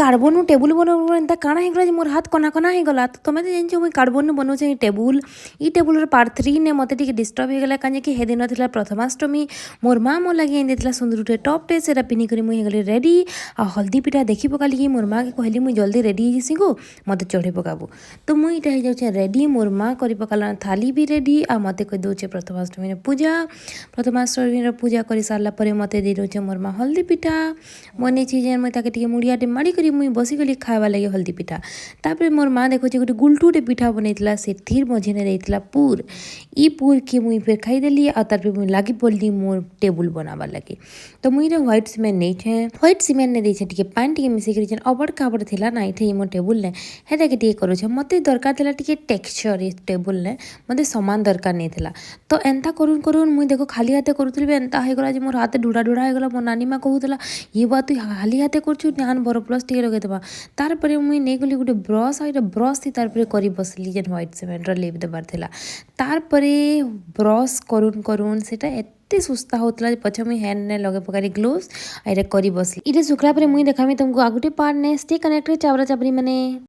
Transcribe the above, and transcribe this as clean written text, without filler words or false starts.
Carbon table बनवा एंता काଣା ହେଇଗଲା ଯେ ମୋର ହାତ କନା କନା ହେଇଗଲା। ତ ତମେ ତ ଜାଣିଛ ମୁଇଁ कार्बन ବନଉଛେ ଏଇ ଟେବୁଲ। ଇ ଟେବୁଲର ପାର୍ଟ 3 ନେ ମତେ ଟିକେ ଡିଷ୍ଟର୍ବ ହେଇଗଲା କାଁजे କି ହେଦିନ ଥିଲା ପ୍ରଥମାଷ୍ଟମୀ। ମୋର୍ ମା ମୋ ଲାଗି ଆଣି ଦେଇଥିଲା ସୁନ୍ଦରଟେ ଟପ୍ଟେ, ସେଟା ପିନ୍ଧିକରି ମୁଇଁ ହେଇଗଲି ରେଡ଼ି। ଆଉ ହଳଦୀ ପିଠା ଦେଖି ପକାଲି କି ମୋର୍ ମାକେ କହିଲି ମୁଇଁ ଜଲ୍ଦି ରେଡ଼ି ହେଇଯିସି ଗୋ, ମତେ ଚଢ଼େଇ ପକାବୁ। ତ ମୁଇଁ ଇଟା ହେଇଯାଉଛେ ରେଡ଼ି। ମୋର୍ ମା କରି ପକାଲା ଥାଲି ବି ରେଡ଼ି। ଆଉ ମତେ କହି ଦଉଛେ ପ୍ରଥମାଷ୍ଟମୀର ପୂଜା। ପ୍ରଥମାଷ୍ଟମୀର ପୂଜା କରି ସାରିଲା ପରେ ମତେ ଦେଇ ଦଉଛେ ମୋର୍ ମା ହଳଦୀ ପିଠା ବନେଇଛି ଯେ ମୁଇଁ ତାକେ ଟିକେ ମୁଡ଼ିଆଟେ ମାଡ଼ିକରି ମୁଇଁ ବସିଗଲି ଖାଇବା ଲାଗି ହଳଦୀ ପିଠା। ତାପରେ ମୋର୍ ମା ଦେଖୁଛେ ଗୋଟେ ଗୁଲଟୁଟେ ପିଠା ବନେଇଥିଲା, ସେଥିର୍ ମଝିରେ ଦେଇଥିଲା ପୁର। ଇ ପୁରକେ ମୁଇଁ ଫେର୍ ଖାଇଦେଲି। ଆଉ ତାପରେ ମୁଇଁ ଲାଗି ପଡ଼ଲି ମୋର୍ ଟେବୁଲ ବନାବାର ଲାଗି। ତ ମୁଇଁ ଇଟା ହ୍ୱାଇଟ୍ ସିମେଣ୍ଟ ନେଇଛେ। ହ୍ୱାଇଟ୍ ସିମେଣ୍ଟ ନେ ଦେଇଛେ ଟିକେ ପାଣି ଟିକେ ମିଶେଇକରି ଯେନ୍ ଅବଡ଼ ଖାବଡ଼ ଥିଲା ନା ଏଇଠି ମୋ ଟେବୁଲନେ, ହେଟାକେ ଟିକେ କରୁଛେ। ମତେ ଦରକାର ଥିଲା ଟିକେ ଟେକ୍ସଚର ଏ ଟେବୁଲନେ, ମତେ ସମାନ ଦରକାର ନେଇଥିଲା। ତ ଏନ୍ତା କରୁନ୍ କରୁନ୍ ମୁଇଁ ଦେଖ ଖାଲି ହାତେ କରୁଥିଲି ଏନ୍ତା ହେଇଗଲା ଯେ ମୋର୍ ହାତ ଢୁଡ଼ା ଢୁଡ଼ା ହେଇଗଲା। ମୋର୍ ନାନୀ ମା କହୁଥିଲା ଇ ବା ତୁଇ ଖାଲି ହାତେ କରୁଛୁ, ଧ୍ୟାନ ବର ପ୍ଲସ୍ ଟିକେ ଲଗେଇଦେବା। ତାରପରେ ମୁଇଁ ନେଇଗଲି ଗୋଟେ ବ୍ରସ୍, ଆଉ ଏଇଟା ବ୍ରସ୍ ଥି ତାରପରେ କରି ବସିଲି ଯେନ୍ ହ୍ୱାଇଟ୍ ସିମେଣ୍ଟର ଲିପ୍ ଦେବାର ଥିଲା। ତାରପରେ ବ୍ରସ୍ କରୁନ୍ କରୁନ୍ ସେଟା ଏତେ ସୁସ୍ତା ହଉଥିଲା ଯେ ପଛେ ମୁଇଁ ହ୍ୟାଣ୍ଡନେ ଲଗେଇ ପକାଲି ଗ୍ଲୋଭ୍ସ, ଆଉ ଏଇଟା କରି ବସିଲି। ଇଟା ଶୁଖଲା ପରେ ମୁଇଁ ଦେଖାମି ତମକୁ ଆଉ ଗୋଟେ ପାର୍ଟ ନେ। ଷ୍ଟେ କନେକ୍ଟେଡ ଚାବରା ଚାବରି ମାନେ।